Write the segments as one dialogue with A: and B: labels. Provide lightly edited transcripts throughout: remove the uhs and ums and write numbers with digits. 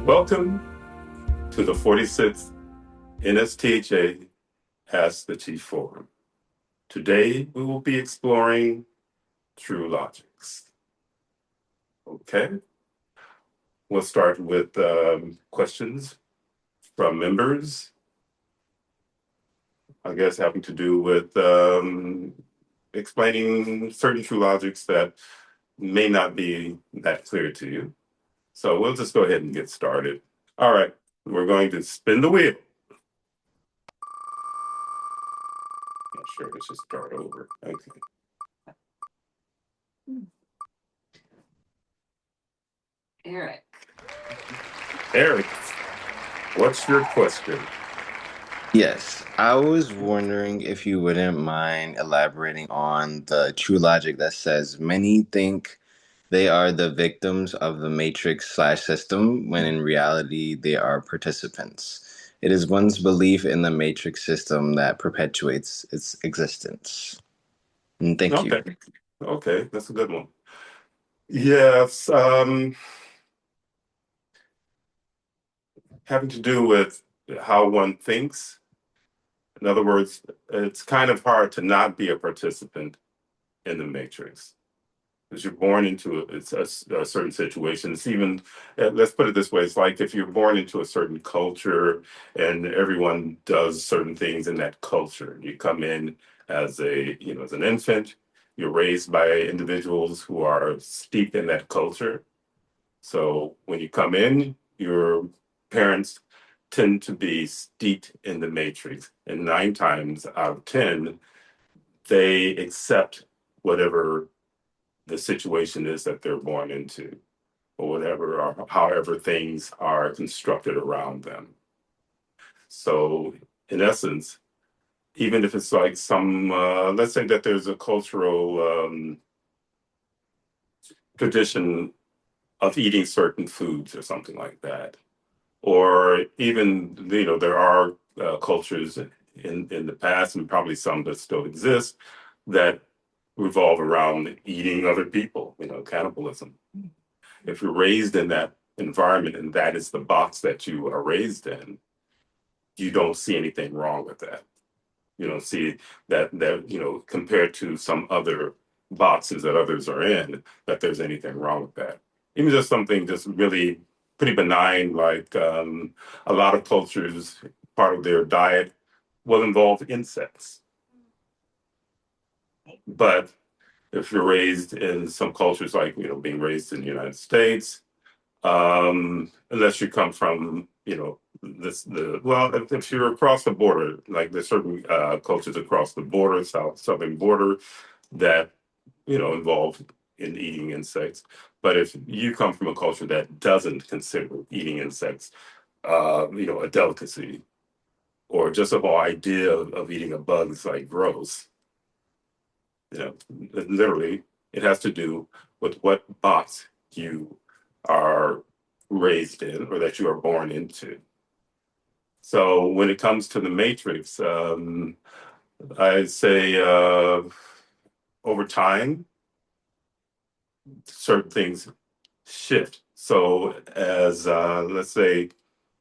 A: Welcome to the 46th NSTHA Ask the Chief Forum. Today we will be exploring true logics. Okay, we'll start with questions from members, I guess having to do with explaining certain true logics that may not be that clear to you. So we'll just go ahead and get started. All right, we're going to spin the wheel. Not sure, let's just start over. Okay.
B: Eric.
A: Eric, what's your question?
C: Yes, I was wondering if you wouldn't mind elaborating on the true logic that says many think they are the victims of the matrix slash system when in reality they are participants. It is one's belief in the matrix system that perpetuates its existence. And thank you.
A: Okay, that's a good one. Yes, having to do with how one thinks. In other words, it's kind of hard to not be a participant in the matrix because you're born into a certain situation. It's even, let's put it this way, it's like if you're born into a certain culture and everyone does certain things in that culture. You come in as as an infant, you're raised by individuals who are steeped in that culture. So when you come in, your parents tend to be steeped in the matrix. And 9 times out of 10, they accept whatever the situation is that they're born into, or whatever, or however things are constructed around them. So, in essence, even if it's like some, let's say that there's a cultural tradition of eating certain foods or something like that, or even there are cultures in the past and probably some that still exist that revolve around eating other people, cannibalism. If you're raised in that environment and that is the box that you are raised in, you don't see anything wrong with that. You don't see that compared to some other boxes that others are in, that there's anything wrong with that. Even just something just really pretty benign, like a lot of cultures, part of their diet will involve insects. But if you're raised in some cultures, like being raised in the United States, unless you come from if you're across the border, like there's certain cultures across the border, southern border, that involve in eating insects. But if you come from a culture that doesn't consider eating insects, a delicacy, or just the whole idea of eating a bug is like gross, literally, it has to do with what box you are raised in or that you are born into. So when it comes to the matrix, I'd say over time, certain things shift. So as let's say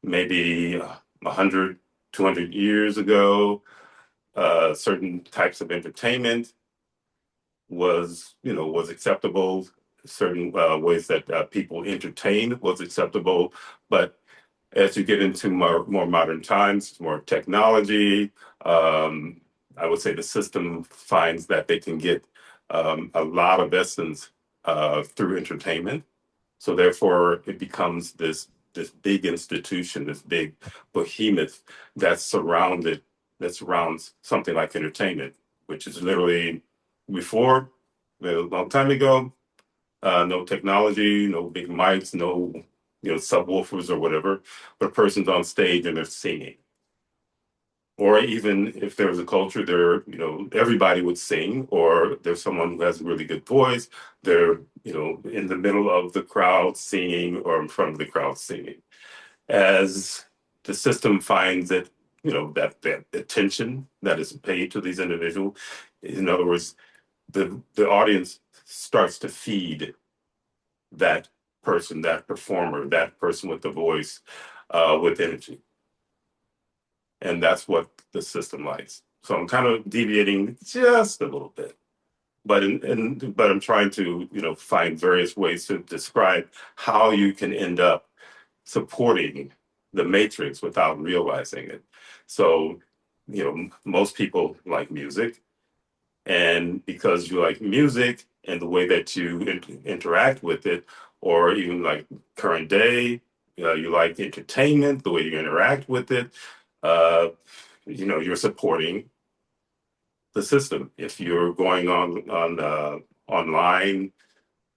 A: maybe 100, 200 years ago, certain types of entertainment was acceptable. Certain ways that people entertain was acceptable. But as you get into more modern times, more technology, I would say the system finds that they can get a lot of essence through entertainment. So therefore, it becomes this big institution, this big behemoth that surrounds something like entertainment, which is literally before a long time ago. No technology, no big mics, no subwoofers or whatever, but a person's on stage and they're singing. Or even if there was a culture there, everybody would sing, or there's someone who has a really good voice, they're, in the middle of the crowd singing or in front of the crowd singing. As the system finds that, that attention that is paid to these individuals, in other words, the audience starts to feed that person, that performer, that person with the voice, with energy. And that's what the system likes. So I'm kind of deviating just a little bit, but I'm trying to, find various ways to describe how you can end up supporting the matrix without realizing it. So, most people like music, and because you like music and the way that you interact with it, or even like current day, you like entertainment, the way you interact with it, uh, you're supporting the system. If you're going on online,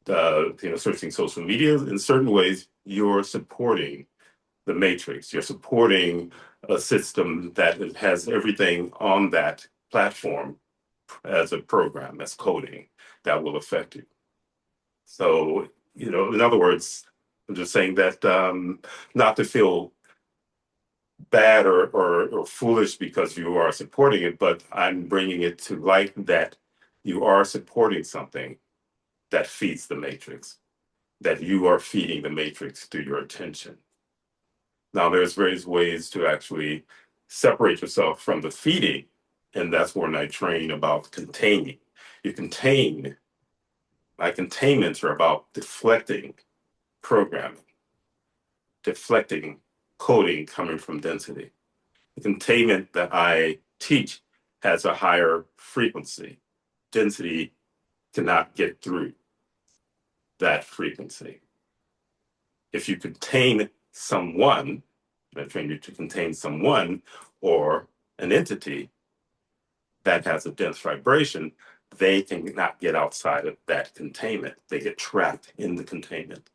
A: searching social media, in certain ways, you're supporting the matrix. You're supporting a system that has everything on that platform as a program, as coding that will affect you. So, in other words, I'm just saying that not to feel bad or foolish because you are supporting it, but I'm bringing it to light that you are supporting something that feeds the matrix, that you are feeding the matrix through your attention. Now, there's various ways to actually separate yourself from the feeding, and that's when I train about containing. You contain, my containments are about deflecting programming, deflecting coding coming from density. The containment that I teach has a higher frequency. Density cannot get through that frequency. If you contain someone, I train you to contain someone or an entity that has a dense vibration, they cannot get outside of that containment. They get trapped in the containment.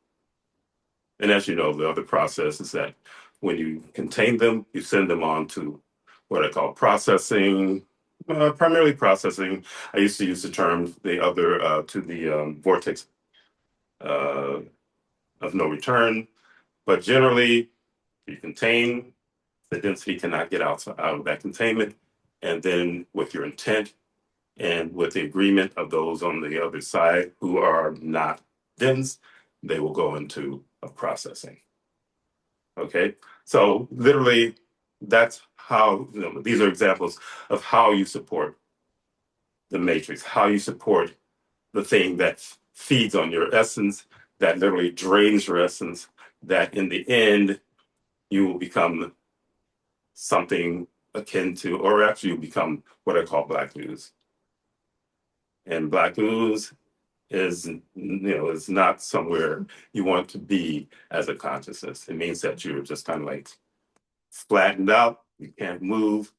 A: And as you know, the other process is that when you contain them, you send them on to what I call processing, primarily processing. I used to use the term the other to the vortex uh, of no return, but generally you contain, the density cannot get out of that containment, and then with your intent and with the agreement of those on the other side who are not dense, they will go into a processing. Okay, so literally, that's how, these are examples of how you support the matrix, how you support the thing that feeds on your essence, that literally drains your essence, that in the end, you will become something akin to, or actually you become what I call black ooze. And black ooze is not somewhere you want to be as a consciousness. It means that you're just kind of like flattened out, you can't move.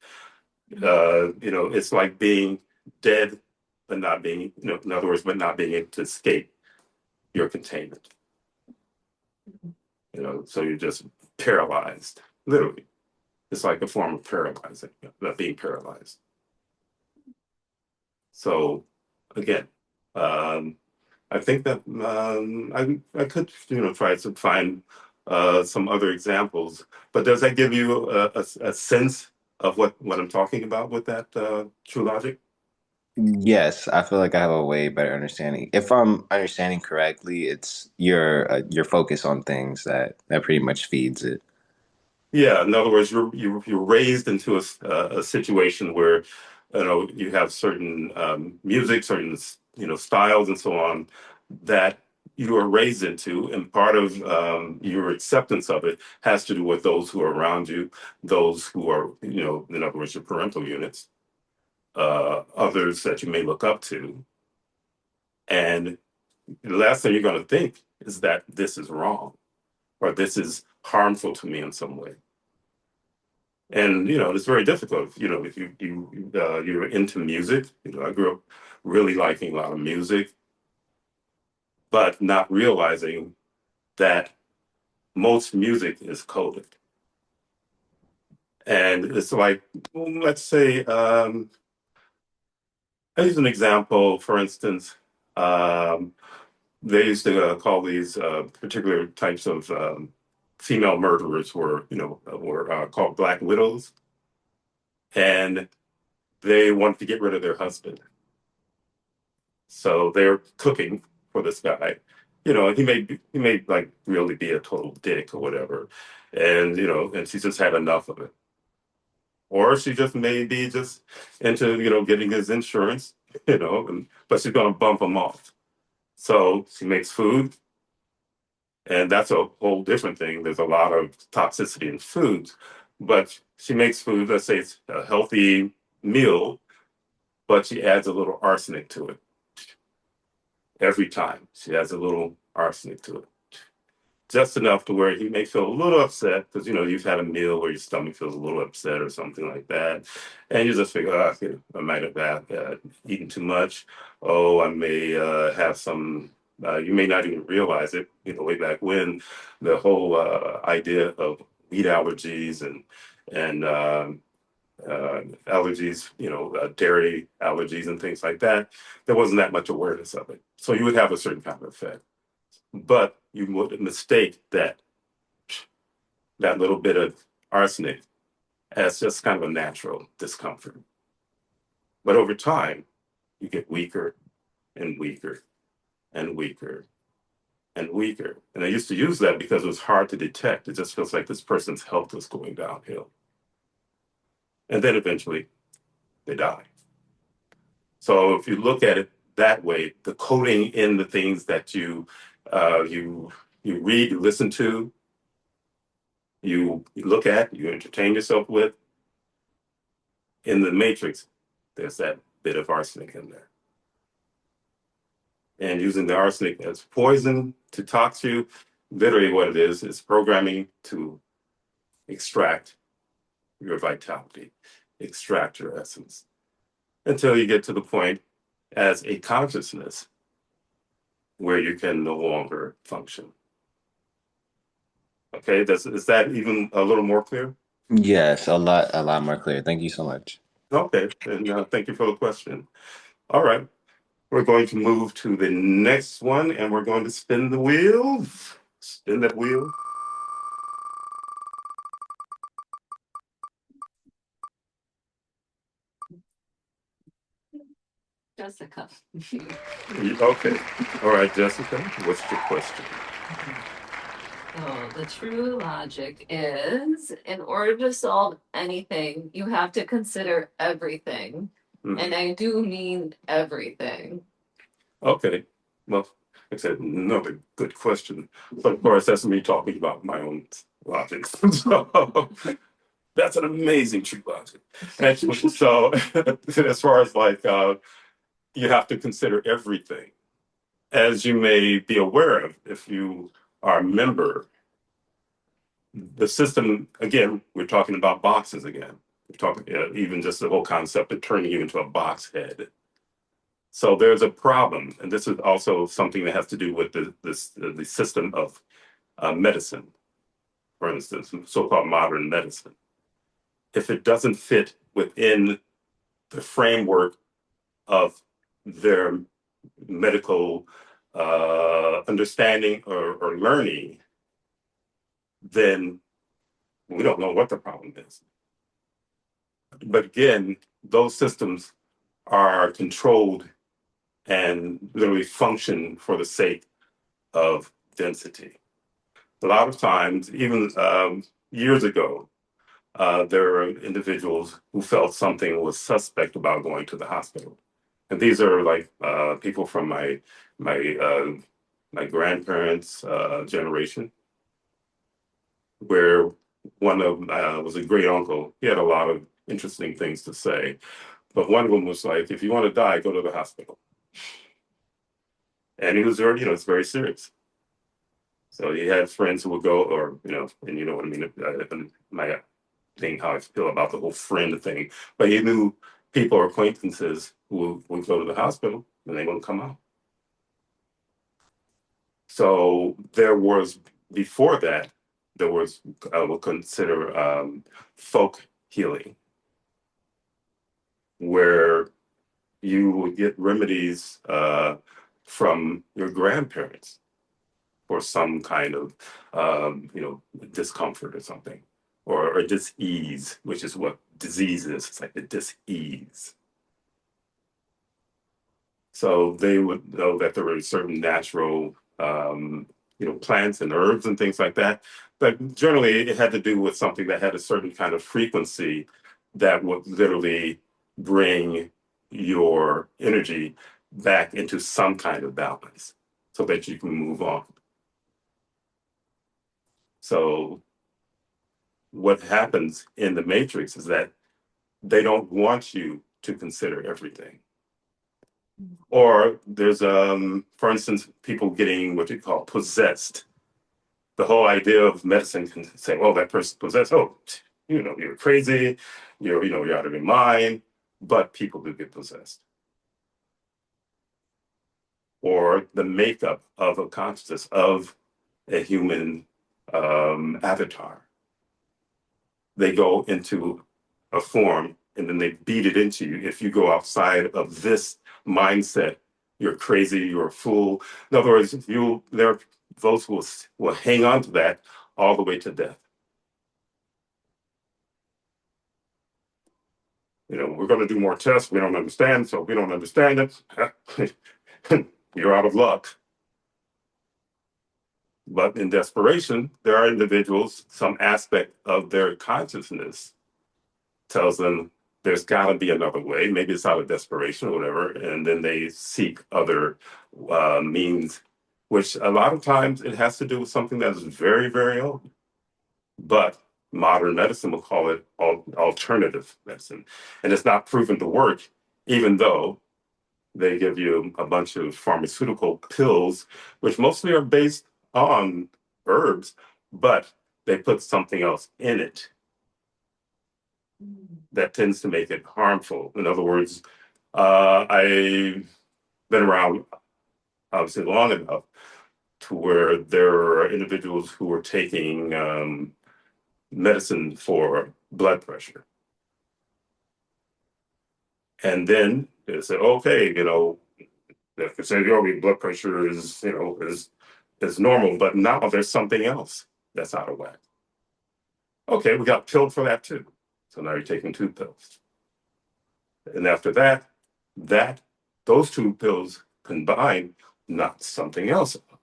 A: It's like being dead, but not being, in other words, but not being able to escape your containment. So you're just paralyzed, literally. It's like a form of paralyzing, being paralyzed. So again, um, I think that I could try to find some other examples. But does that give you a sense of what I'm talking about with that true logic?
C: Yes, I feel like I have a way better understanding. If I'm understanding correctly, it's your focus on things that pretty much feeds it.
A: Yeah, in other words, you're raised into a situation where you have certain music, certain styles, and so on that you are raised into, and part of your acceptance of it has to do with those who are around you, those who are in other words, your parental units, others that you may look up to, and the last thing you're going to think is that this is wrong or this is harmful to me in some way. And it's very difficult. If you're into music. I grew up really liking a lot of music, but not realizing that most music is coded. And it's like, let's say, I use an example. For instance, um, they used to call these particular types of female murderers were called Black Widows, and they wanted to get rid of their husband. So they're cooking for this guy. he may like really be a total dick or whatever, and and she just had enough of it, or she just may be just into getting his insurance, but she's gonna bump him off. So she makes food, and that's a whole different thing. There's a lot of toxicity in foods, but she makes food. Let's say it's a healthy meal, but she adds a little arsenic to it every time. She adds a little arsenic to it, just enough to where he may feel a little upset because you've had a meal where your stomach feels a little upset or something like that, and you just figure, oh, I might have eaten too much. Oh, I may have some. You may not even realize it. Way back when, the whole idea of wheat allergies and allergies, dairy allergies and things like that, there wasn't that much awareness of it. So you would have a certain kind of effect, but you would mistake that little bit of arsenic as just kind of a natural discomfort. But over time, you get weaker and weaker and weaker and weaker. And I used to use that because it was hard to detect. It just feels like this person's health is going downhill. And then eventually they die. So if you look at it that way, the coding in the things that you read, you listen to, you look at, you entertain yourself with, in the matrix, there's that bit of arsenic in there. And using the arsenic as poison to tox you, literally what it is programming to extract your vitality, extract your essence, until you get to the point as a consciousness where you can no longer function. Okay, is that even a little more clear?
C: Yes, a lot more clear. Thank you so much.
A: Okay, and thank you for the question. All right, we're going to move to the next one, and we're going to spin the wheel. Spin that wheel.
B: Jessica.
A: Okay. All right, Jessica, what's your question?
B: So the true logic is in order to solve anything, you have to consider everything.
A: Mhm.
B: And I do mean everything.
A: Okay. Well, like I said, another good question. But of course, that's me talking about my own logic. So that's an amazing true logic. Actually, so as far as like you have to consider everything. As you may be aware of, if you are a member, the system, again, we're talking about boxes again. We're talking even just the whole concept of turning you into a box head. So there's a problem, and this is also something that has to do with the system of medicine, for instance, so-called modern medicine. If it doesn't fit within the framework of their medical understanding or learning, then we don't know what the problem is. But again, those systems are controlled and literally function for the sake of density. A lot of times, even years ago, there were individuals who felt something was suspect about going to the hospital. And these are like people from my my grandparents' generation, where one of was a great uncle. He had a lot of interesting things to say, but one of them was like, "If you want to die, go to the hospital." And he was very, it's very serious. So he had friends who would go, or and you know what I mean. My thing, how I feel about the whole friend thing, but he knew people or acquaintances who would go to the hospital and they wouldn't come out. So there was before that, there was I would consider folk healing, where you would get remedies from your grandparents for some kind of discomfort or something, or dis-ease, which is what disease is. It's like the dis-ease. So they would know that there were certain natural um, plants and herbs and things like that. But generally, it had to do with something that had a certain kind of frequency that would literally bring your energy back into some kind of balance so that you can move on. So, what happens in the matrix is that they don't want you to consider everything. Or there's, for instance, people getting what you call possessed. The whole idea of medicine can say, "Oh, that person's possessed. Oh, you're crazy. You're out of your mind." But people do get possessed. Or the makeup of a consciousness of a human avatar. They go into a form and then they beat it into you. If you go outside of this mindset, you're crazy, you're a fool. In other words, there are those who will hang on to that all the way to death. We're going to do more tests. We don't understand, so we don't understand it. You're out of luck. But in desperation, there are individuals, some aspect of their consciousness tells them there's got to be another way. Maybe it's out of desperation or whatever. And then they seek other means, which a lot of times it has to do with something that's very, very old. But modern medicine will call it alternative medicine. And it's not proven to work, even though they give you a bunch of pharmaceutical pills, which mostly are based on herbs, but they put something else in it that tends to make it harmful. In other words, I've been around obviously long enough to where there are individuals who are taking medicine for blood pressure. And then they said, okay, they say, your blood pressure is normal, but now there's something else that's out of whack. Okay, we got pilled for that too. So now you're taking 2 pills. And after that those 2 pills combined knock something else out.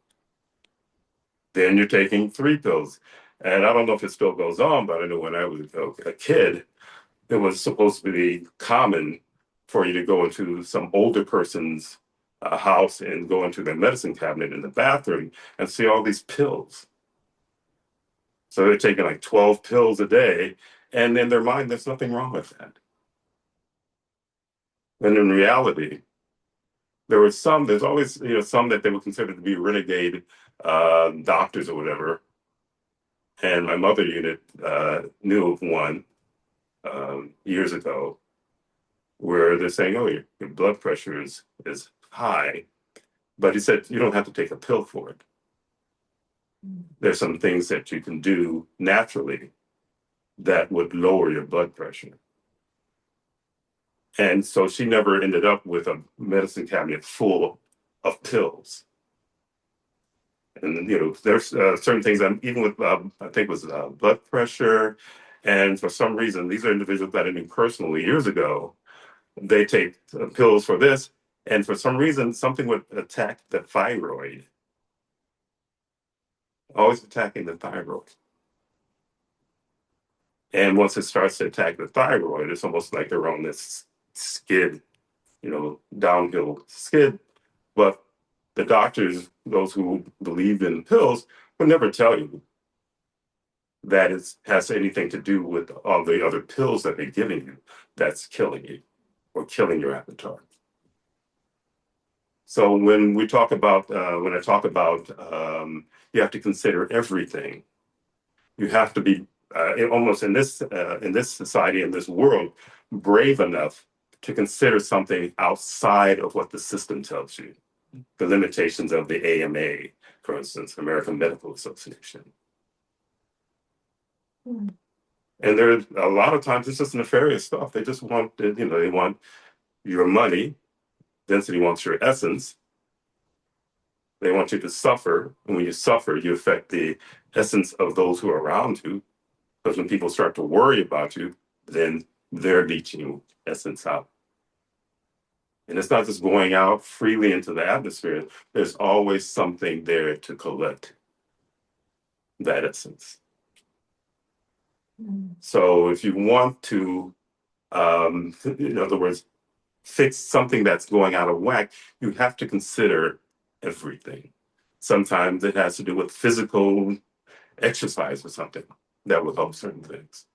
A: Then you're taking 3 pills. And I don't know if it still goes on, but I know when I was a kid, it was supposed to be common for you to go into some older person's house and go into their medicine cabinet in the bathroom and see all these pills. So they're taking like 12 pills a day, and in their mind, there's nothing wrong with that. And in reality, there's always, some that they would consider to be renegade doctors or whatever. And my mother unit knew of one years ago where they're saying, oh, your blood pressure is high. But he said, you don't have to take a pill for it. There's some things that you can do naturally that would lower your blood pressure. And so she never ended up with a medicine cabinet full of pills. And, there's certain things, even with, I think it was blood pressure. And for some reason, these are individuals that I knew personally years ago. They take pills for this. And for some reason, something would attack the thyroid. Always attacking the thyroid. And once it starts to attack the thyroid, it's almost like they're on this skid, downhill skid. But the doctors, those who believe in pills, would never tell you that it has anything to do with all the other pills that they're giving you that's killing you or killing your avatar. So when I talk about, you have to consider everything. You have to be almost in this society, in this world, brave enough to consider something outside of what the system tells you. The limitations of the AMA, for instance, American Medical Association. And there's a lot of times it's just nefarious stuff. They just want, they want your money. Density wants your essence. They want you to suffer. And when you suffer, you affect the essence of those who are around you. Because when people start to worry about you, then they're leeching essence out. And it's not just going out freely into the atmosphere. There's always something there to collect that essence. So if you want to, in other words, fix something that's going out of whack, you have to consider everything. Sometimes it has to do with physical exercise or something that will help certain things.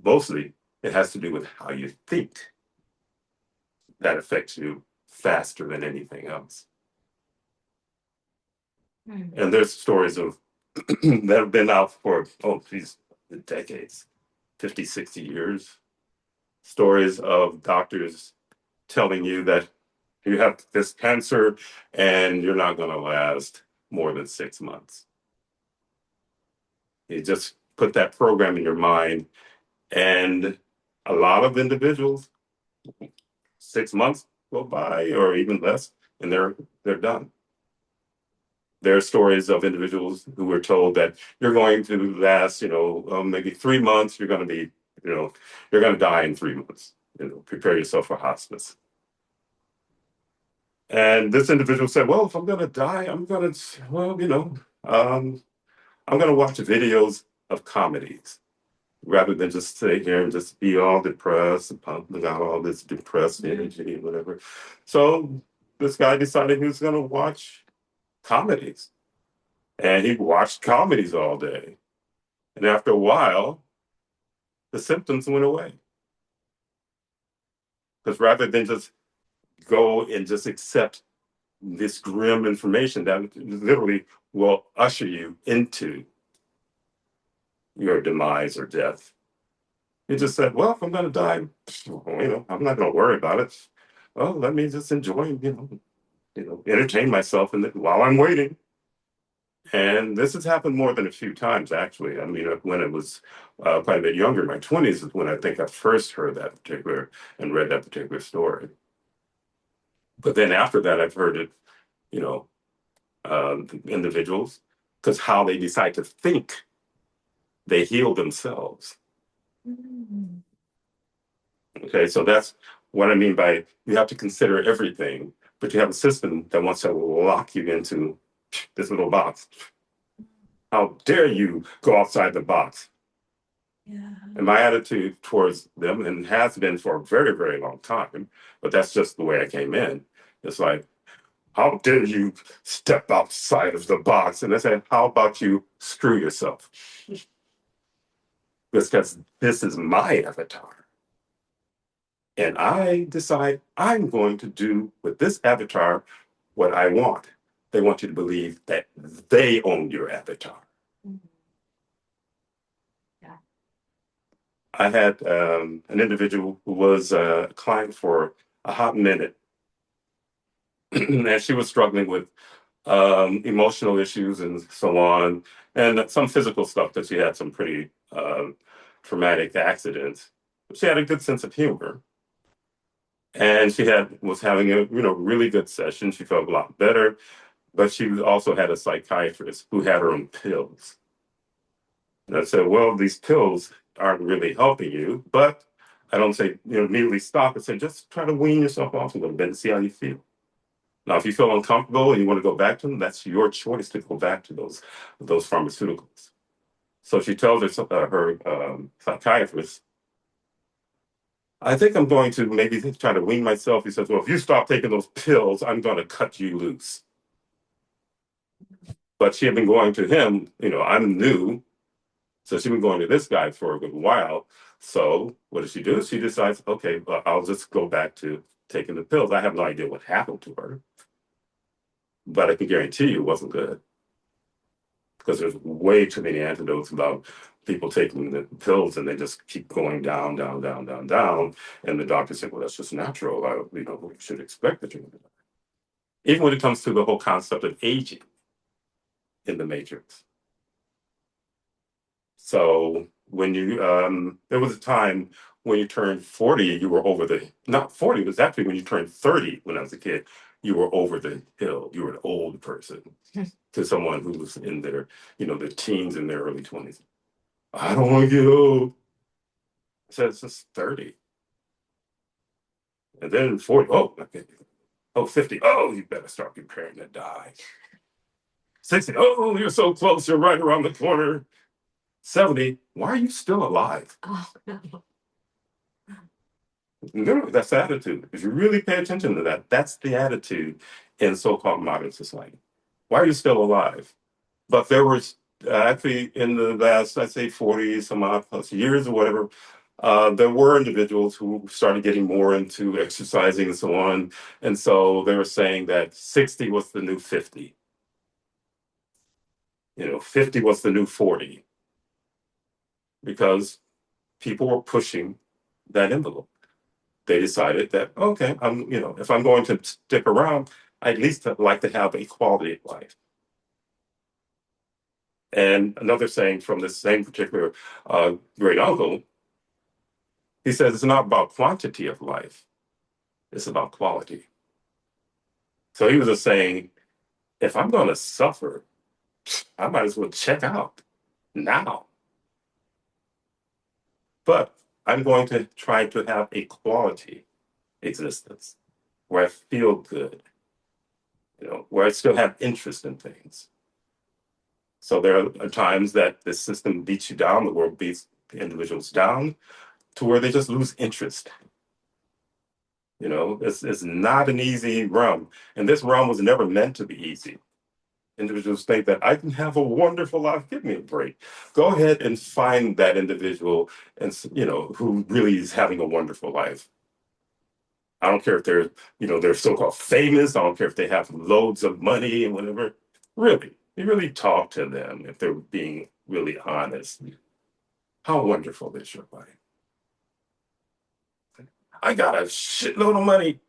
A: Mostly, it has to do with how you think that affects you faster than anything else. And there's stories of that have been out for, oh, geez, decades, 50, 60 years. Stories of doctors telling you that you have this cancer and you're not going to last more than 6 months. You just put that program in your mind, and a lot of individuals, 6 months go by or even less, and they're done. There are stories of individuals who were told that you're going to last, maybe 3 months. You're going to be, you're going to die in 3 months. Prepare yourself for hospice. And this individual said, "Well, if I'm going to die, I'm going to, I'm going to watch videos of comedies rather than just sit here and just be all depressed and pumping out all this depressed energy and whatever." So this guy decided he was going to watch comedies. And he watched comedies all day. And after a while, the symptoms went away. Because rather than just go and just accept this grim information that literally will usher you into your demise or death, he just said, "Well, if I'm going to die, I'm not going to worry about it. Well, let me just enjoy, entertain myself while I'm waiting." And this has happened more than a few times, actually. I mean, when it was quite a bit younger, in my 20s, is when I think I first heard that particular and read that particular story. But then after that, I've heard it, you know, individuals, because how they decide to think, they heal themselves. Okay, so that's what I mean by you have to consider everything, but you have a system that wants to lock you into this little box. How dare you go outside the box?
B: Yeah.
A: And my attitude towards them, and has been for a very, very long time, but that's just the way I came in. It's like, how dare you step outside of the box? And I said, how about you screw yourself? Because this is my avatar. And I decide I'm going to do with this avatar what I want. They want you to believe that they own your avatar.
B: Yeah.
A: I had an individual who was a client for a hot minute, and she was struggling with emotional issues and so on, and some physical stuff because she had some pretty traumatic accidents. She had a good sense of humor, and she was having a really good session. She felt a lot better, but she also had a psychiatrist who had her on pills. And I said, "Well, these pills aren't really helping you," but I don't say immediately stop. I said, just try to wean yourself off a little bit and see how you feel. Now, if you feel uncomfortable and you want to go back to them, that's your choice to go back to those pharmaceuticals. So she tells her psychiatrist, "I think I'm going to maybe try to wean myself." He says, "Well, if you stop taking those pills, I'm going to cut you loose." But she had been going to him, I'm new. So she'd been going to this guy for a good while. So what does she do? She decides, okay, well, I'll just go back to taking the pills. I have no idea what happened to her, but I can guarantee you it wasn't good. Because there's way too many antidotes about people taking the pills and they just keep going down, down, down, down, down. And the doctor said, "Well, that's just natural. We should expect that you're going to die." Even when it comes to the whole concept of aging in the matrix. So when there was a time when you turned 40, you were not 40, it was actually when you turned 30 when I was a kid, you were over the hill. You were an old person to someone who was in their teens and their early 20s. "I don't want to get old." I said, "It's just 30. And then 40, oh, okay. Oh, 50, oh, you better start preparing to die. 60, oh, you're so close, you're right around the corner. 70, why are you still alive?
B: Oh, no.
A: No, that's the attitude. If you really pay attention to that, that's the attitude in so-called modern society. Why are you still alive? But there was actually in the last, I'd say 40 some odd plus years or whatever, there were individuals who started getting more into exercising and so on. And so they were saying that 60 was the new 50. 50 was the new 40 because people were pushing that envelope. They decided that, okay, if I'm going to stick around, I at least like to have a quality of life. And another saying from this same particular great uncle, he says it's not about quantity of life, it's about quality. So he was just saying, if I'm going to suffer, I might as well check out now. But I'm going to try to have a quality existence where I feel good, where I still have interest in things. So there are times that the system beats you down, the world beats the individuals down to where they just lose interest. It's not an easy realm. And this realm was never meant to be easy. Individuals think that I can have a wonderful life. Give me a break. Go ahead and find that individual and who really is having a wonderful life. I don't care if they're so-called famous. I don't care if they have loads of money and whatever. Really, you really talk to them if they're being really honest. How wonderful is your life? I got a shitload of money.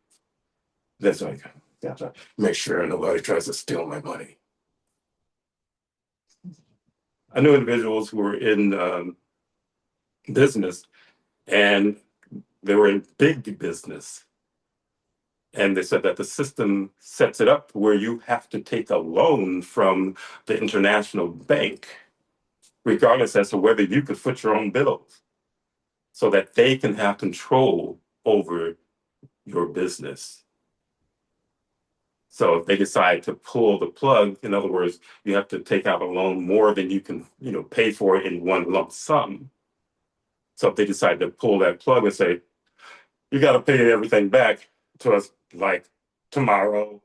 A: That's like, gotta make sure nobody tries to steal my money. I know individuals who were in business and they were in big business. And they said that the system sets it up where you have to take a loan from the international bank, regardless as to whether you could foot your own bills, so that they can have control over your business. So if they decide to pull the plug, in other words, you have to take out a loan more than you can, pay for in one lump sum. So if they decide to pull that plug and say, you got to pay everything back to us like tomorrow,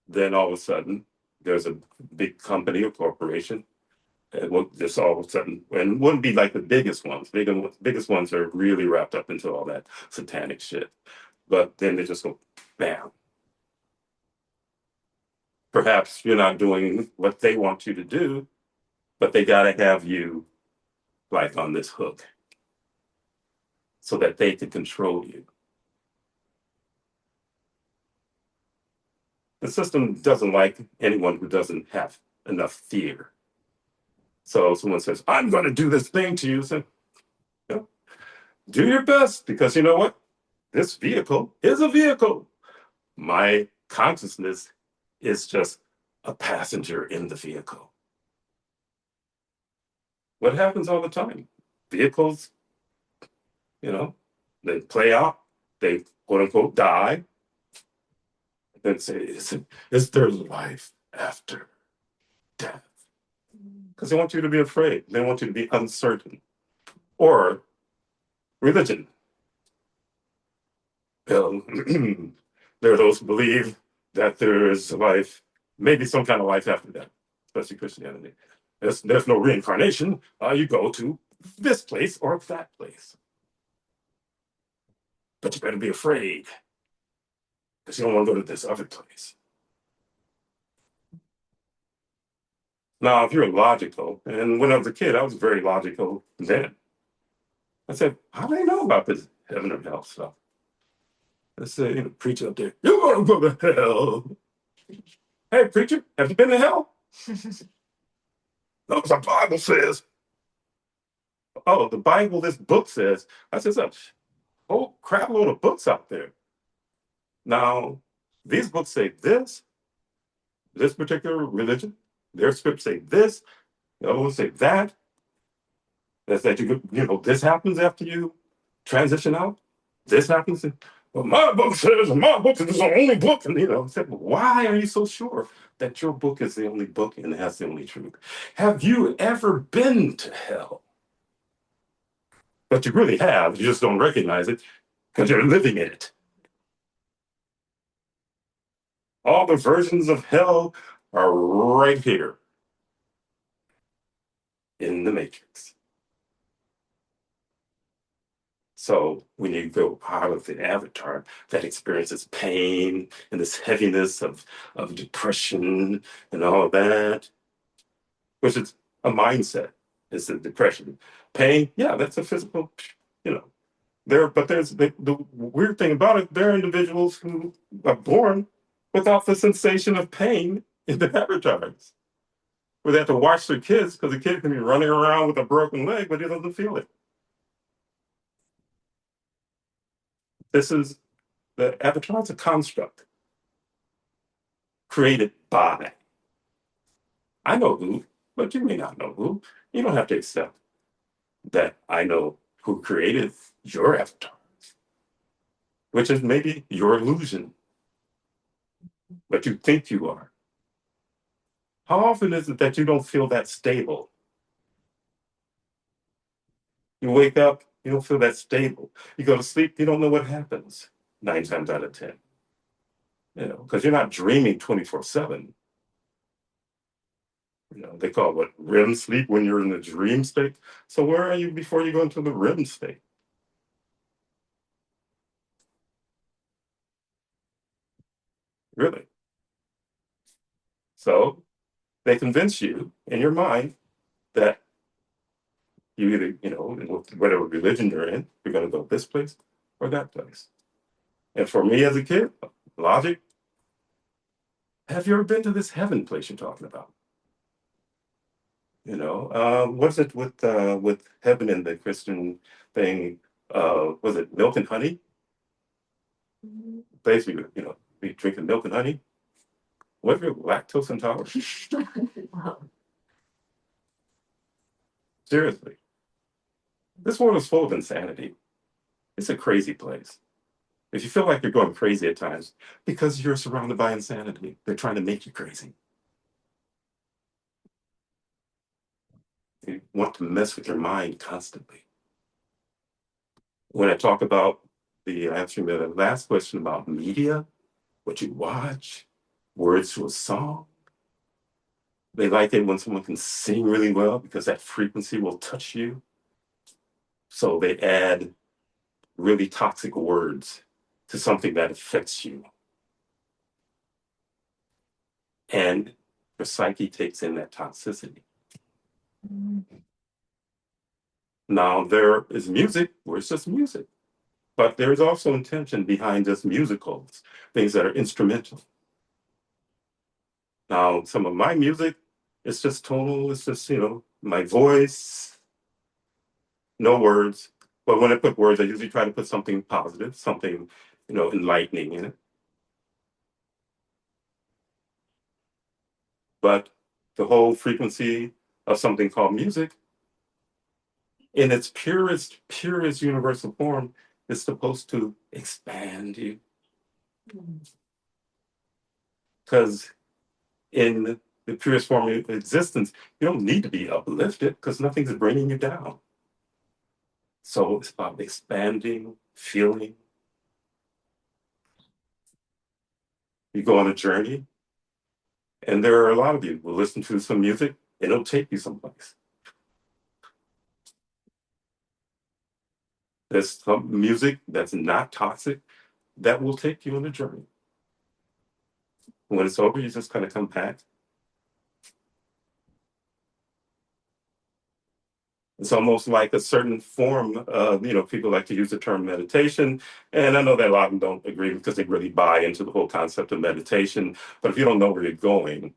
A: then all of a sudden there's a big company or corporation. And just all of a sudden, and it wouldn't be like the biggest ones. Biggest ones are really wrapped up into all that satanic shit. But then they just go, bam. Perhaps you're not doing what they want you to do, but they got to have you like on this hook so that they can control you. The system doesn't like anyone who doesn't have enough fear. So someone says, I'm going to do this thing to you. So, do your best because you know what? This vehicle is a vehicle. My consciousness is just a passenger in the vehicle. What happens all the time? Vehicles, they play out, they quote unquote die, then say, is there life after death? Because they want you to be afraid. They want you to be uncertain. Or religion. Well, there are those who believe that there is life, maybe some kind of life after death, especially Christianity. There's no reincarnation. You go to this place or that place. But you better be afraid because you don't want to go to this other place. Now, if you're logical, and when I was a kid, I was very logical then. I said, how do they know about this heaven or hell stuff? I said, preacher up there, you're going to go to hell. Hey, preacher, have you been to hell? No, the Bible says. Oh, the Bible, this book says. I said, such whole crap load of books out there. Now, these books say this particular religion, their scripts say this, the other ones say that. That's that this happens after you transition out. This happens. Well, my book says my book is the only book. And, I said, well, why are you so sure that your book is the only book and has the only truth? Have you ever been to hell? But you really have. You just don't recognize it because you're living in it. All the versions of hell are right here in the Matrix. So when you go out of the avatar that experiences pain and this heaviness of depression and all of that, which is a mindset, is the depression. Pain, yeah, that's a physical, you know. But there's the weird thing about it, there are individuals who are born without the sensation of pain in the avatars, where they have to watch their kids because the kid can be running around with a broken leg, but he doesn't feel it. This is the avatar is a construct created by. I know who, but you may not know who. You don't have to accept that I know who created your avatar, which is maybe your illusion, but you think you are. How often is it that you don't feel that stable? You wake up, you don't feel that stable. You go to sleep, you don't know what happens 9 times out of 10, because you're not dreaming 24/7. They call it what, REM sleep when you're in the dream state. So where are you before you go into the REM state? Really? So they convince you in your mind that you either, whatever religion you're in, you're going to go this place or that place. And for me as a kid, logic, have you ever been to this heaven place you're talking about? What's it with heaven and the Christian thing? Was it milk and honey? Basically, be drinking milk and honey. What if you're lactose intolerant? Seriously, this world is full of insanity. It's a crazy place. If you feel like you're going crazy at times, because you're surrounded by insanity, they're trying to make you crazy. They want to mess with your mind constantly. When I talk about the answering the last question about media, what you watch, words to a song, they like it when someone can sing really well because that frequency will touch you. So they add really toxic words to something that affects you. And your psyche takes in that toxicity. Now, there is music where it's just music, but there's also intention behind just musicals, things that are instrumental. Now, some of my music, it's just tonal, it's just, my voice, no words. But when I put words, I usually try to put something positive, something, enlightening in it. But the whole frequency of something called music, in its purest universal form, is supposed to expand you. Because in the purest form of existence, you don't need to be uplifted because nothing's bringing you down. So it's about expanding, feeling. You go on a journey, and there are a lot of you who listen to some music, and it'll take you someplace. There's some music that's not toxic that will take you on a journey. When it's over, you just kind of come back. It's almost like a certain form of, people like to use the term meditation. And I know that a lot of them don't agree because they really buy into the whole concept of meditation. But if you don't know where you're going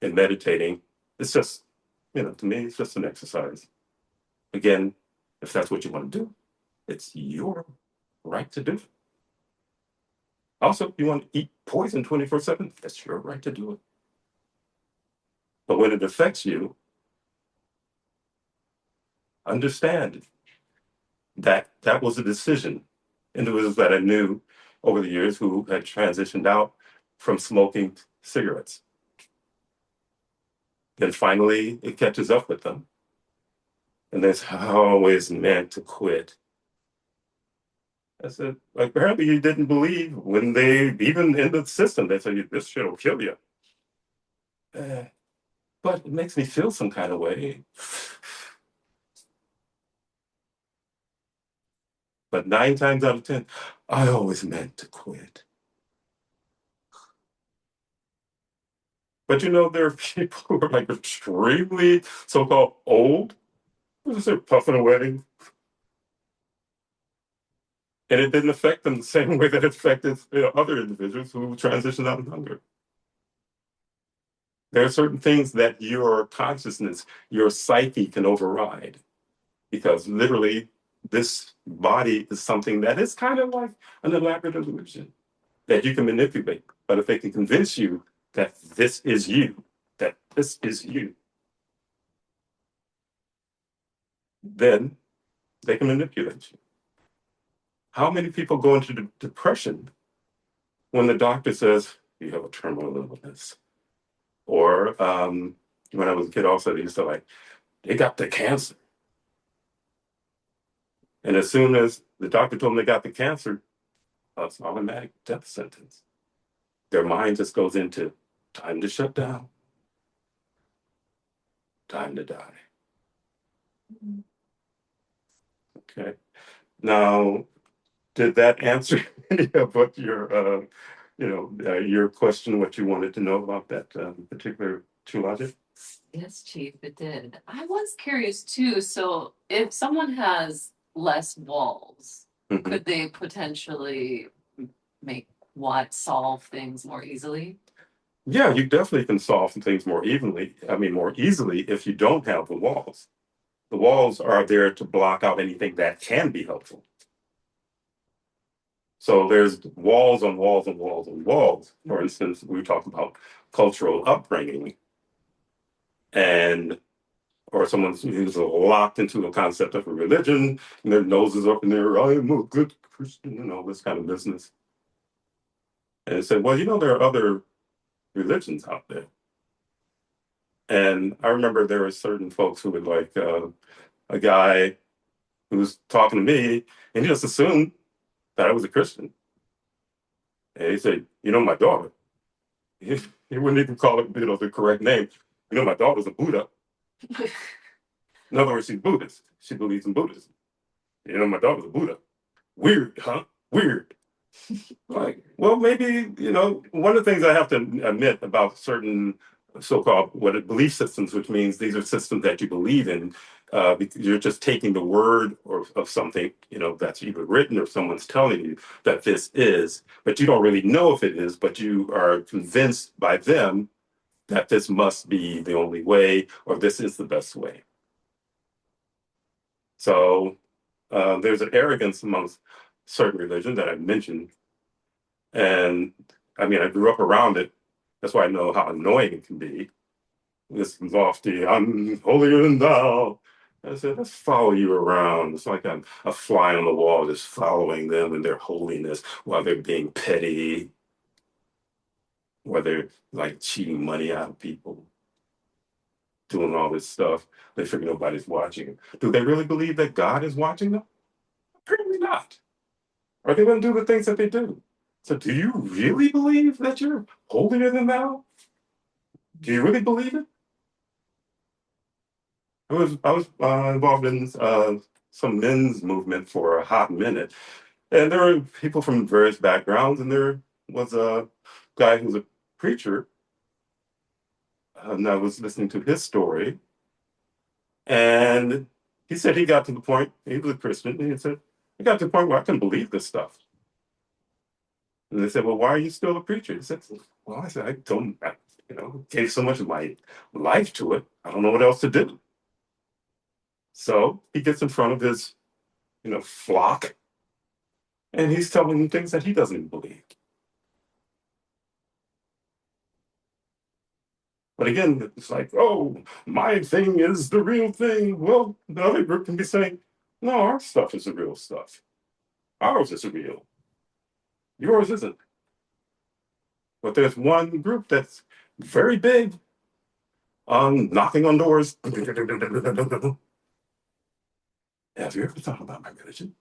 A: in meditating, it's just, to me, it's just an exercise. Again, if that's what you want to do, it's your right to do it. Also, if you want to eat poison 24/7, that's your right to do it. But when it affects you, understand that that was a decision individuals that I knew over the years who had transitioned out from smoking cigarettes. Then finally, it catches up with them. And that's always meant to quit. I said, apparently you didn't believe when they, even in the system, they said, this shit will kill you. Uh, but it makes me feel some kind of way. But 9 times out of 10, I always meant to quit. But there are people who are like extremely so-called old, they're puffing away. And it didn't affect them the same way that it affected other individuals who transitioned out of hunger. There are certain things that your consciousness, your psyche can override. Because literally, this body is something that is kind of like an elaborate illusion that you can manipulate. But if they can convince you that this is you, then they can manipulate you. How many people go into depression when the doctor says, you have a terminal illness? Or when I was a kid, also, they used to they got the cancer. And as soon as the doctor told them they got the cancer, it's an automatic death sentence. Their mind just goes into time to shut down, time to die. Okay. Now, did that answer any of what your question, what you wanted to know about that particular true logic?
B: Yes, Chief, it did. I was curious too. So if someone has less walls,
A: Mhm.
B: could they potentially make what solve things more easily?
A: Yeah, you definitely can solve some things more easily if you don't have the walls. The walls are there to block out anything that can be helpful. So there's walls on walls and walls and walls. For instance, we talk about cultural upbringing and or someone who's locked into a concept of a religion and their nose is up in there, I am a good Christian, this kind of business. And it said, well, there are other religions out there. And I remember there were certain folks who would a guy who was talking to me and he just assumed that I was a Christian. And he said, my daughter, he wouldn't even call it, the correct name. My daughter's a Buddha. In other words, she's Buddhist. She believes in Buddhism. My daughter's a Buddha. Weird, huh? Weird. Well, maybe, one of the things I have to admit about certain so-called belief systems, which means these are systems that you believe in, because you're just taking the word of something, that's either written or someone's telling you that this is, but you don't really know if it is, but you are convinced by them that this must be the only way or this is the best way. So there's an arrogance amongst certain religions that I've mentioned. And I grew up around it. That's why I know how annoying it can be. This lofty, I'm holier than thou. I said, let's follow you around. It's like I'm a fly on the wall just following them and their holiness while they're being petty, while they're cheating money out of people, doing all this stuff. They figure nobody's watching. Do they really believe that God is watching them? Apparently not. Are they going to do the things that they do? So do you really believe that you're holier than thou? Do you really believe it? I was involved in some men's movement for a hot minute, and there were people from various backgrounds, and there was a guy who's a preacher, and I was listening to his story, and he said he got to the point, he was a Christian, and he said, he got to the point where I couldn't believe this stuff. And they said, well, why are you still a preacher? He said, well, I said, gave so much of my life to it. I don't know what else to do. So he gets in front of his, flock, and he's telling them things that he doesn't even believe. But again, it's like, oh, my thing is the real thing. Well, the other group can be saying, no, our stuff is the real stuff. Ours is real. Yours isn't. But there's one group that's very big on knocking on doors. Have you ever thought about my religion?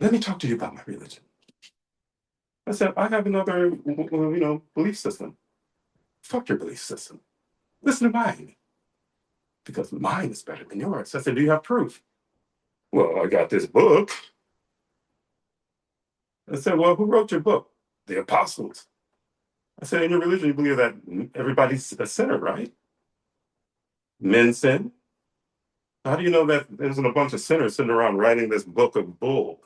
A: Let me talk to you about my religion. I said, I have another, belief system. Fuck your belief system. Listen to mine, because mine is better than yours. I said, do you have proof? Well, I got this book. I said, well, who wrote your book? The apostles. I said, in your religion, you believe that everybody's a sinner, right? Men sin. How do you know that there's a bunch of sinners sitting around writing this book of bull?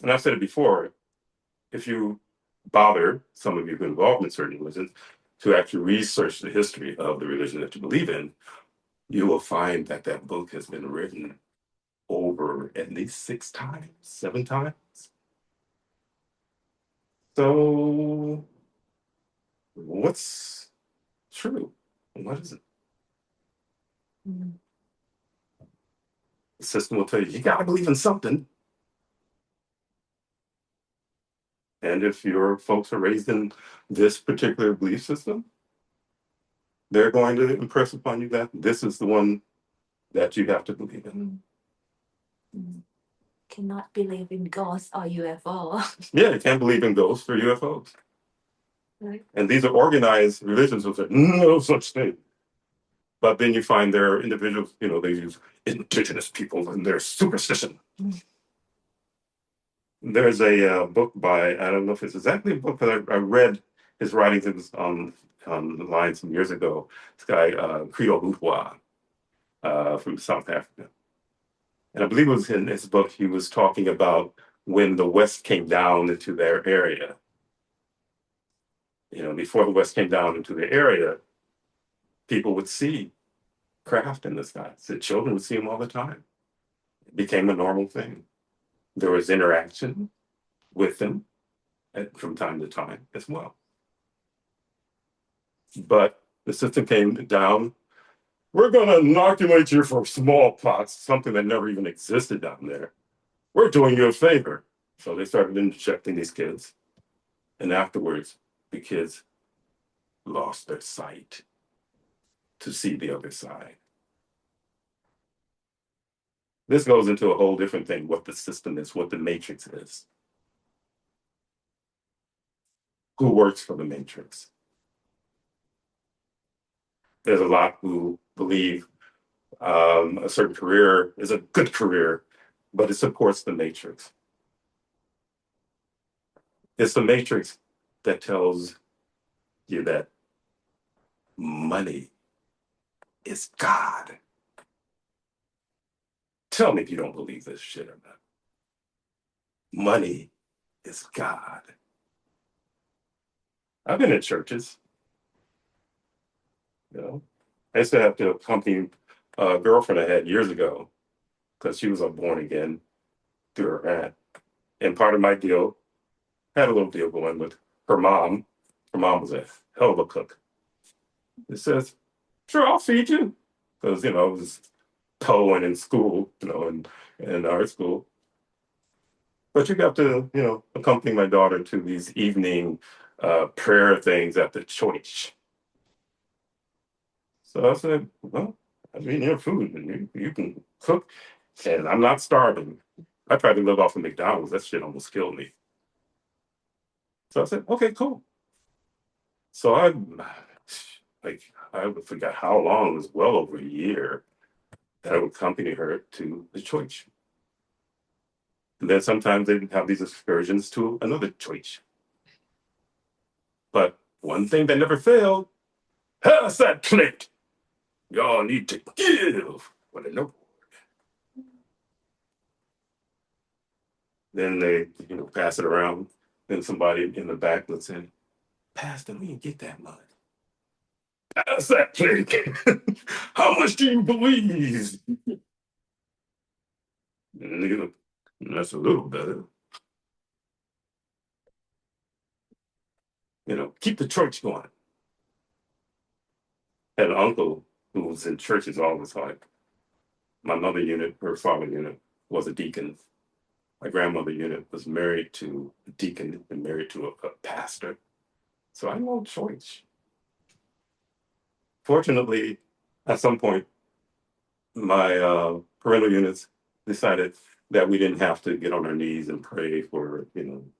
A: And I've said it before, if you bother, some of you who are involved in certain religions, to actually research the history of the religion that you believe in, you will find that that book has been written over at least 6 times, 7 times. So, what's true and what isn't?
B: Mm.
A: The system will tell you, you got to believe in something. And if your folks are raised in this particular belief system, they're going to impress upon you that this is the one that you have to believe in.
B: Mm. Cannot believe in ghosts or UFO.
A: Yeah, you can't believe in ghosts or UFOs.
B: Right.
A: And these are organized religions who say, no such thing. But then you find there are individuals, they use indigenous people and their superstition.
B: Mm.
A: There's a book by, I don't know if it's exactly a book, but I read his writings. It was on the line some years ago. This guy, Creole Bourgeois, from South Africa. And I believe it was in his book, he was talking about when the West came down into their area. Before the West came down into the area, people would see craft in the sky. So children would see them all the time. It became a normal thing. There was interaction with them from time to time as well. But the system came down. We're going to inoculate you for smallpox, something that never even existed down there. We're doing you a favor. So they started injecting these kids. And afterwards, the kids lost their sight to see the other side. This goes into a whole different thing, what the system is, what the matrix is. Who works for the matrix? There's a lot who believe a certain career is a good career, but it supports the matrix. It's the matrix that tells you that money is God. Tell me if you don't believe this shit or not. Money is God. I've been in churches, I used to have to accompany a girlfriend I had years ago because she was a born again through her aunt. And part of my deal had a little deal going with her mom. Her mom was a hell of a cook. It says, sure, I'll feed you. Because, I was poeing in school, in art school. But you got to, accompany my daughter to these evening prayer things at the church. So I said, well, I mean, your food, and you can cook, and I'm not starving. I tried to live off of McDonald's. That shit almost killed me. So I said, okay, cool. So I forgot how long, it was well over a year that I would accompany her to the church. And then sometimes they'd have these excursions to another church. But one thing that never failed, pass that plate. Y'all need to give what I know. Then they, pass it around. Then somebody in the back would say, Pastor, we didn't get that much. Pass that plate. How much do you believe? And that's a little better. Keep the church going. Had an uncle who was in churches all the time. My mother unit, her father unit, was a deacon. My grandmother unit was married to a deacon and married to a pastor. So I had no choice. Fortunately, at some point, my parental units decided that we didn't have to get on our knees and pray for, and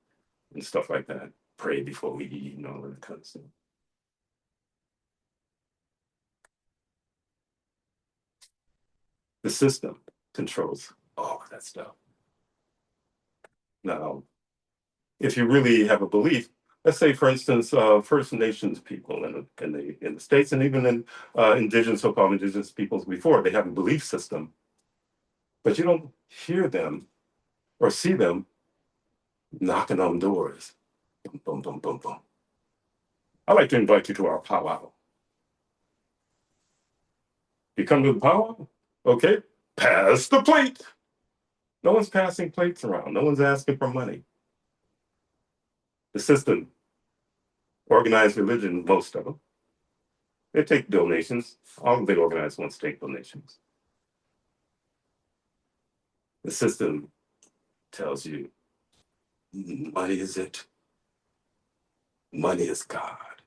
A: stuff like that. Pray before we eat and all that kind of stuff. The system controls all of that stuff. Now, if you really have a belief, let's say, for instance, First Nations people in the states, and even in indigenous, so-called indigenous peoples before, they have a belief system, but you don't hear them or see them knocking on doors. Boom, boom, boom, boom, boom. I'd like to invite you to our powwow. You come to the powwow? Okay, pass the plate. No one's passing plates around. No one's asking for money. The system, organized religion, most of them, they take donations. All of the organized ones take donations. The system tells you money is it. Money is God.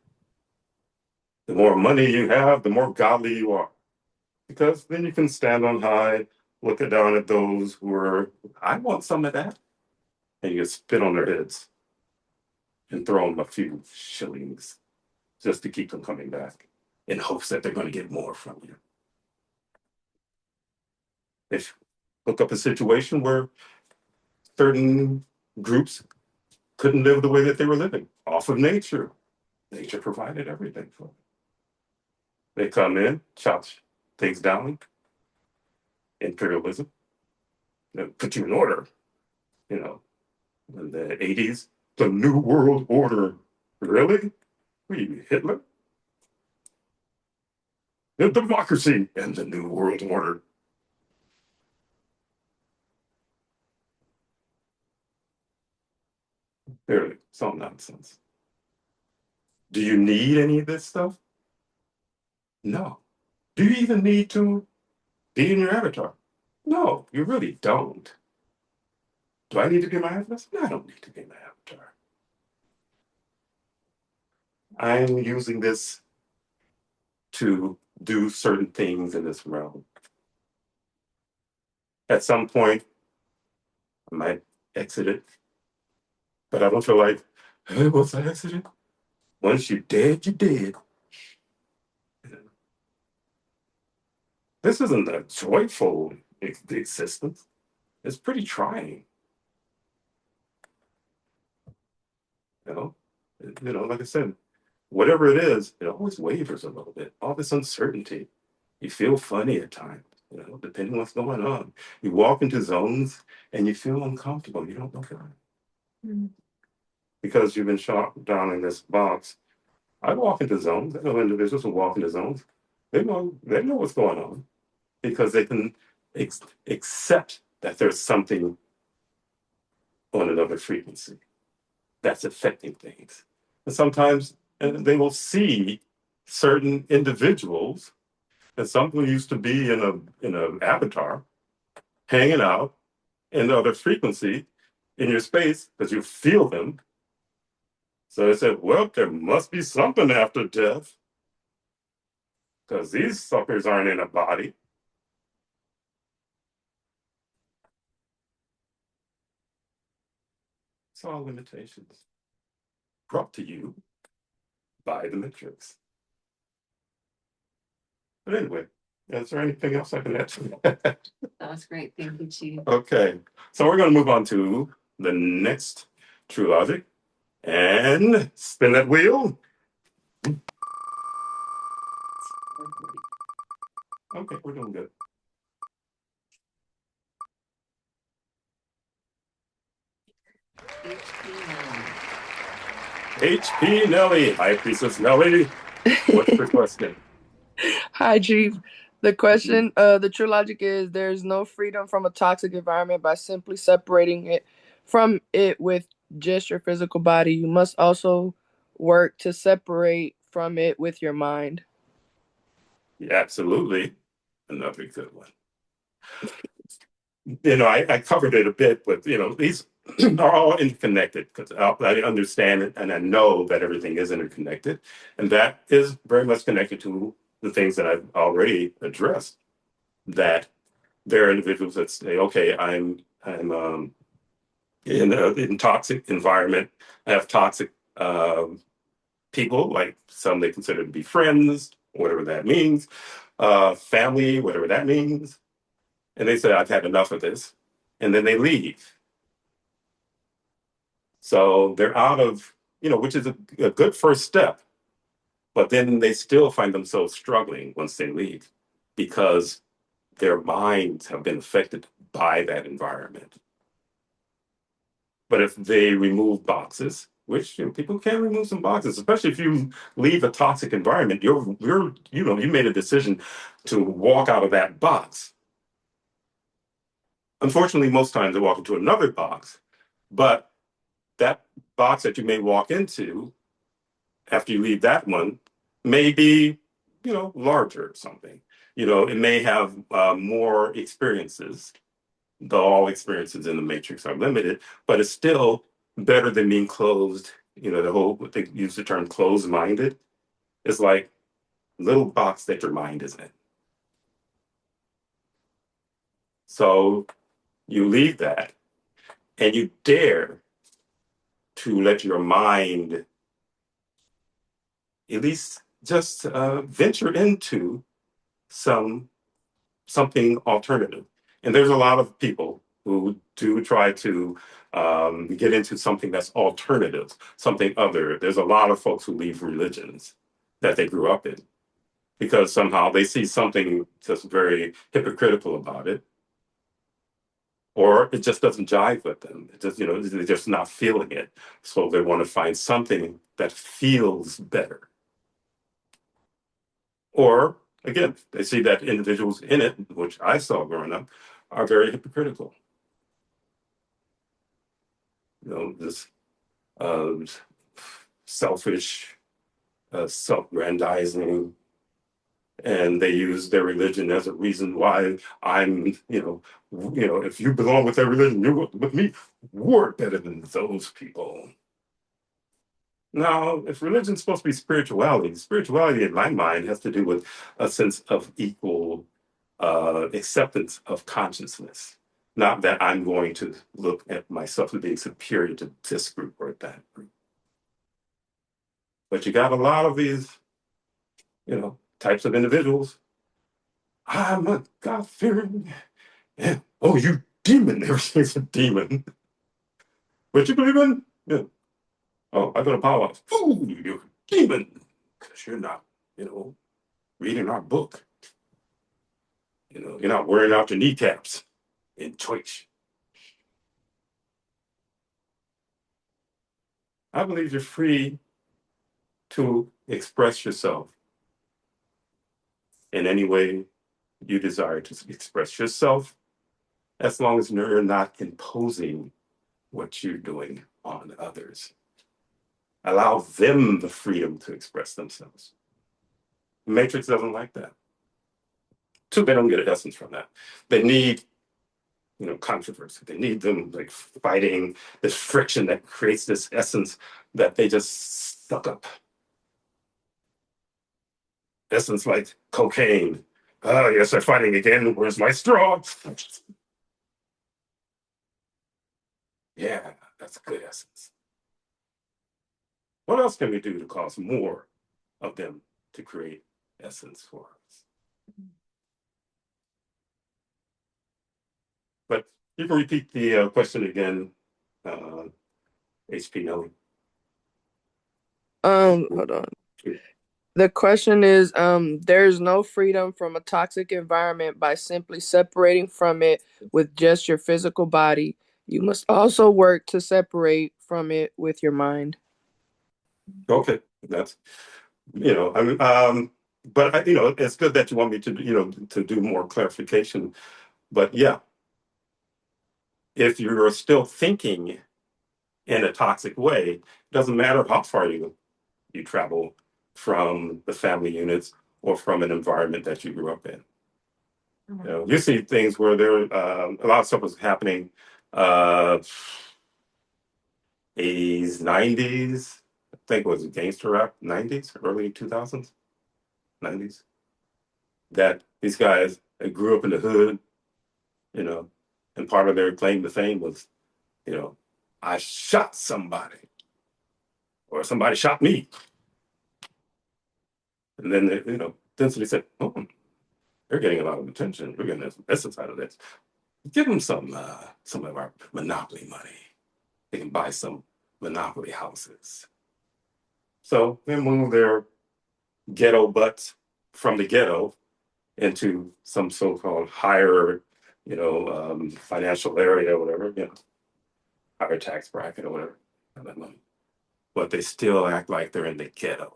A: The more money you have, the more godly you are. Because then you can stand on high, look down at those who are, I want some of that. And you spit on their heads and throw them a few shillings just to keep them coming back in hopes that they're going to get more from you. If look up a situation where certain groups couldn't live the way that they were living off of nature. Nature provided everything for them. They come in, chop things down, imperialism, put you in order. In the 80s, the New World Order. Really? Were you Hitler? The democracy and the New World Order. Really, it's all nonsense. Do you need any of this stuff? No. Do you even need to be in your avatar? No, you really don't. Do I need to be my avatar? No, I don't need to be my avatar. I'm using this to do certain things in this realm. At some point, I might exit it, but I don't feel like, hey, what's the accident? Once you're dead, you're dead. This isn't a joyful existence. It's pretty trying. You know, like I said, whatever it is, it always wavers a little bit. All this uncertainty. You feel funny at times, depending on what's going on. You walk into zones and you feel uncomfortable. You don't know why.
B: Mm.
A: Because you've been shot down in this box. I walk into zones. I know individuals who walk into zones. They know what's going on because they can accept that there's something on another frequency that's affecting things. And sometimes they will see certain individuals, and some who used to be in an avatar, hanging out in the other frequency in your space because you feel them. So they said, well, there must be something after death because these suckers aren't in a body. It's all limitations. Brought to you by the Matrix. But anyway, is there anything else I can add to that?
B: That was great. Thank you, Chief.
A: Okay, so we're going to move on to the next True Logic and spin that wheel. Okay, we're doing good. HP Nelly, High Priestess Nelly. What's the question?
D: Hi, Chief. The question, the true logic is there's no freedom from a toxic environment by simply separating it from it with just your physical body. You must also work to separate from it with your mind.
A: Yeah, absolutely. Another good one. I covered it a bit, but these are all interconnected because I understand it and I know that everything is interconnected, and that is very much connected to the things that I've already addressed. That there are individuals that say, "Okay, I'm in toxic environment. I have toxic people, like some they consider to be friends, whatever that means, family, whatever that means." And they say, "I've had enough of this," and then they leave. So they're out of, which is a good first step, but then they still find themselves struggling once they leave because their minds have been affected by that environment. But if they remove boxes, which people can remove some boxes, especially if you leave a toxic environment, you made a decision to walk out of that box. Unfortunately, most times they walk into another box, but that box that you may walk into after you leave that one may be, larger or something. It may have more experiences, though all experiences in the matrix are limited, but it's still better than being closed. What they use the term closed minded. It's like a little box that your mind is in. So you leave that and you dare to let your mind at least just venture into something alternative. And there's a lot of people who do try to get into something that's alternative, something other. There's a lot of folks who leave religions that they grew up in because somehow they see something just very hypocritical about it, or it just doesn't jive with them. It just, they're just not feeling it. So they want to find something that feels better. Or again, they see that individuals in it, which I saw growing up, are very hypocritical. This uh, selfish, self-grandizing, and they use their religion as a reason why I'm, if you belong with their religion, you're with me. We're better than those people. Now, if religion's supposed to be spirituality in my mind has to do with a sense of equal acceptance of consciousness. Not that I'm going to look at myself as being superior to this group or that group. But you got a lot of these, types of individuals. I'm a God-fearing. Yeah. Oh, you demon. Everything's a demon. What you believe in? Yeah. Oh, I go to power. Ooh, you're a demon. Because you're not, reading our book. You're not wearing out your kneecaps in church. I believe you're free to express yourself in any way you desire to express yourself, as long as you're not imposing what you're doing on others. Allow them the freedom to express themselves. Matrix doesn't like that. So they don't get an essence from that. They need, controversy. They need them like fighting this friction that creates this essence that they just suck up. Essence like cocaine. Oh, yes, they're fighting again. Where's my straw? Yeah, that's good essence. What else can we do to cause more of them to create essence for us? But you can repeat the question again, HP Nelly.
D: Hold on. The question is, there's no freedom from a toxic environment by simply separating from it with just your physical body. You must also work to separate from it with your mind.
A: Okay, that's I mean, but it's good that you want me to to do more clarification. But yeah, if you're still thinking in a toxic way, it doesn't matter how far you travel from the family units or from an environment that you grew up in. You know, you see things where there a lot of stuff was happening, uh, 80s, 90s. I think it was gangster rap, 90s, early 2000s, 90s. That these guys that grew up in the hood, you know, and part of their claim to fame was, you know, I shot somebody or somebody shot me. And then, they, you know, then somebody said, oh, they're getting a lot of attention. We're getting this business out of this. Give them some of our monopoly money. They can buy some monopoly houses. So they move their ghetto butts from the ghetto into some so-called higher, financial area or whatever, higher tax bracket or whatever. That money. But they still act like they're in the ghetto.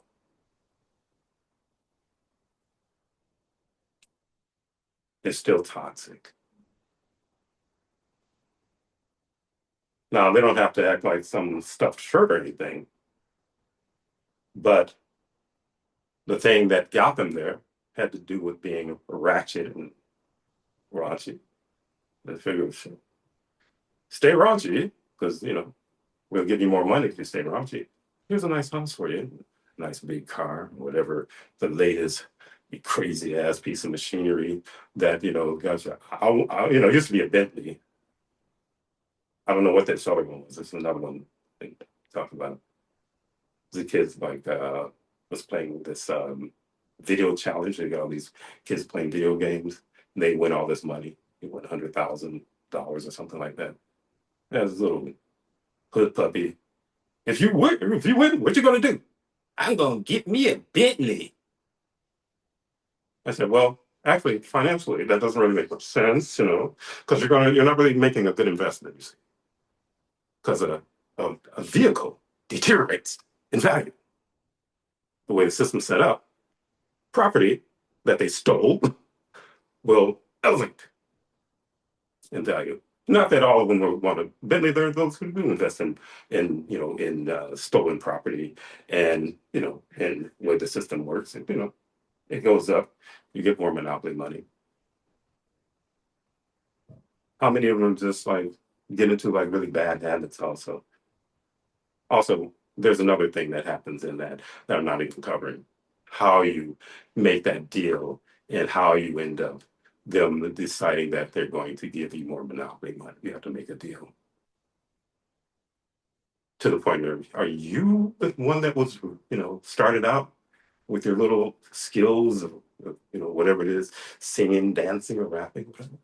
A: It's still toxic. Now they don't have to act like some stuffed shirt or anything, but the thing that got them there had to do with being ratchet and raunchy. They figured, stay raunchy, because we'll give you more money if you stay raunchy. Here's a nice house for you, nice big car, whatever the latest crazy ass piece of machinery that got you. It used to be a Bentley. I don't know what that other one was. This is another one they talk about. The kids was playing this video challenge. They got all these kids playing video games. And they win all this money. They won $100,000 or something like that. That was a little hood puppy. If you win, what you gonna do? I'm gonna get me a Bentley. I said, well, actually, financially, that doesn't really make much sense, because you're not really making a good investment, you see, because a vehicle deteriorates in value. The way the system's set up, property that they stole will elevate in value. Not that all of them will want to Bentley. There are those who do invest in stolen property, and and the way the system works. And, it goes up. You get more monopoly money. How many of them just get into really bad habits? Also, there's another thing that happens in that I'm not even covering. How you make that deal and how you end up them deciding that they're going to give you more monopoly money. You have to make a deal. To the point where, are you the one that was, started out with your little skills of, whatever it is, singing, dancing, or rapping? Whatever?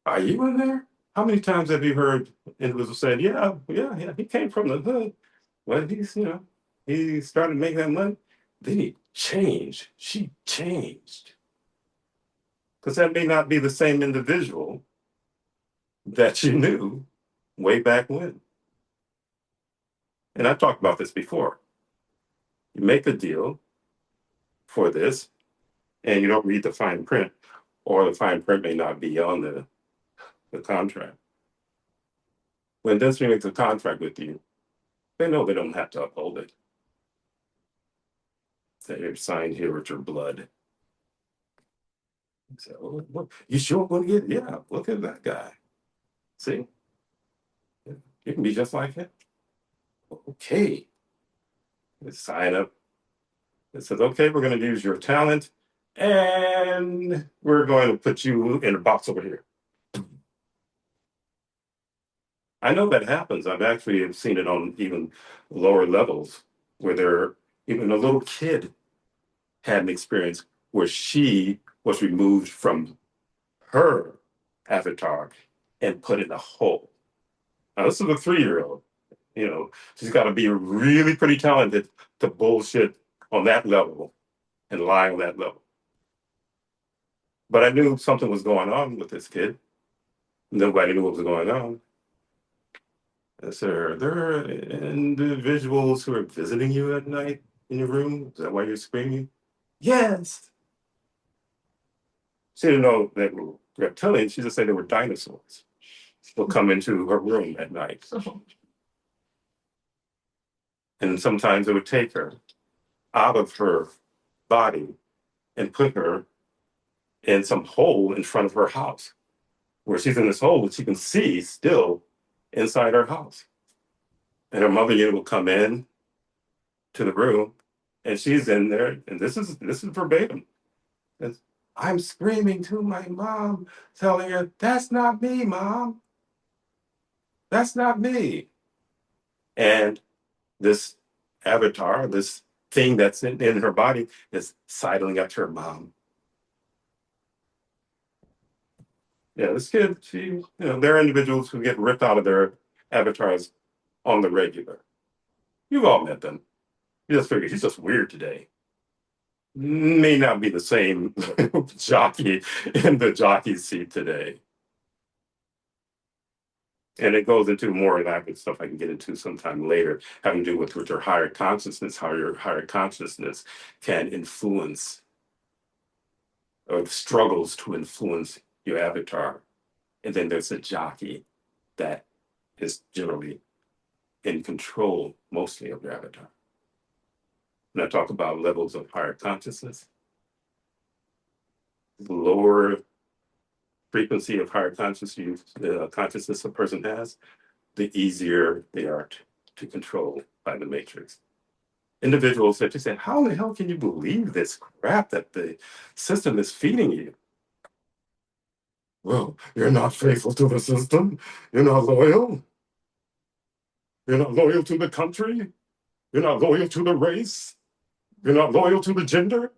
A: Are you in there? How many times have you heard individuals said, yeah, yeah, yeah, he came from the hood. Well, he started making that money. Then he changed. She changed. Because that may not be the same individual that you knew way back when. And I've talked about this before. You make a deal for this, and you don't read the fine print, or the fine print may not be on the contract. When industry makes a contract with you, they know they don't have to uphold it. They're signed here with your blood. So, you sure want to get? Yeah, look at that guy. See, you can be just like him. Okay, let's sign up. It says, okay, we're going to use your talent, and we're going to put you in a box over here. I know that happens. I've actually seen it on even lower levels where even a little kid had an experience where she was removed from her avatar and put in a hole. Now, this is a 3-year-old. She's got to be really pretty talented to bullshit on that level and lie on that level. But I knew something was going on with this kid. Nobody knew what was going on. I said, there are individuals who are visiting you at night in your room. Is that why you're screaming? Yes. She didn't know that were reptilians. She just said they were dinosaurs. Will come into her room at night. And sometimes it would take her out of her body and put her in some hole in front of her house, where she's in this hole, but she can see still inside her house. And her mother unit will come in to the room, and she's in there, and this is verbatim. And I'm screaming to my mom, telling her, "That's not me, mom. That's not me." And this avatar, this thing that's in her body, is sidling up to her mom. Yeah, this kid, there are individuals who get ripped out of their avatars on the regular. You've all met them. You just figure he's just weird today. May not be the same jockey in the jockey seat today. And it goes into more elaborate stuff I can get into sometime later, having to do with your higher consciousness, how your higher consciousness can influence or struggles to influence your avatar. And then there's a jockey that is generally in control mostly of your avatar. When I talk about levels of higher consciousness, the lower frequency of higher consciousness a person has, the easier they are to control by the matrix. Individuals that just say, how in the hell can you believe this crap that the system is feeding you? Well, you're not faithful to the system. You're not loyal. You're not loyal to the country. You're not loyal to the race. You're not loyal to the gender.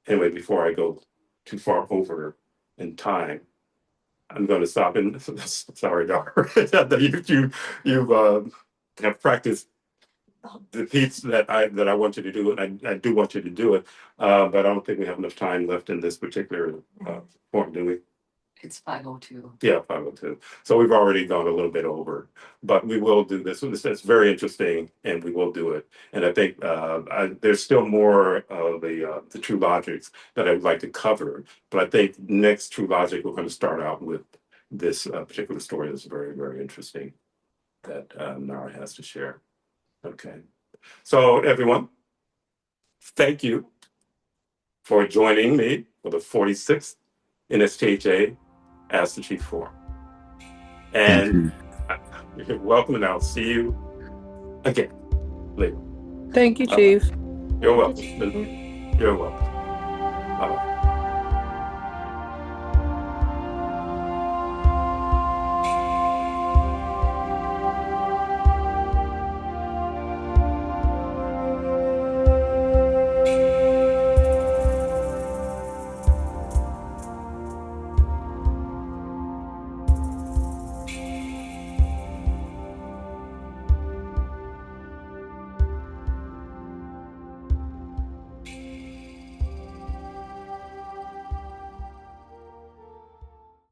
A: Anyway, before I go too far over in time, I'm going to stop and sorry, Dar, you have practiced the piece that I want you to do, and I do want you to do it, but I don't think we have enough time left in this particular form, do we?
B: It's 5:02.
A: Yeah, 5:02. So we've already gone a little bit over, but we will do this. It's very interesting, and we will do it. And I think there's still more of the true logics that I'd like to cover. But I think next true logic, we're going to start out with this particular story that's very, very interesting that Nara has to share. Okay. So everyone, thank you for joining me for the 46th NSTHA Ask the Chief Forum. And you're welcome, and I'll see you again later.
D: Thank you, Chief.
A: You're welcome. You're welcome. Bye-bye.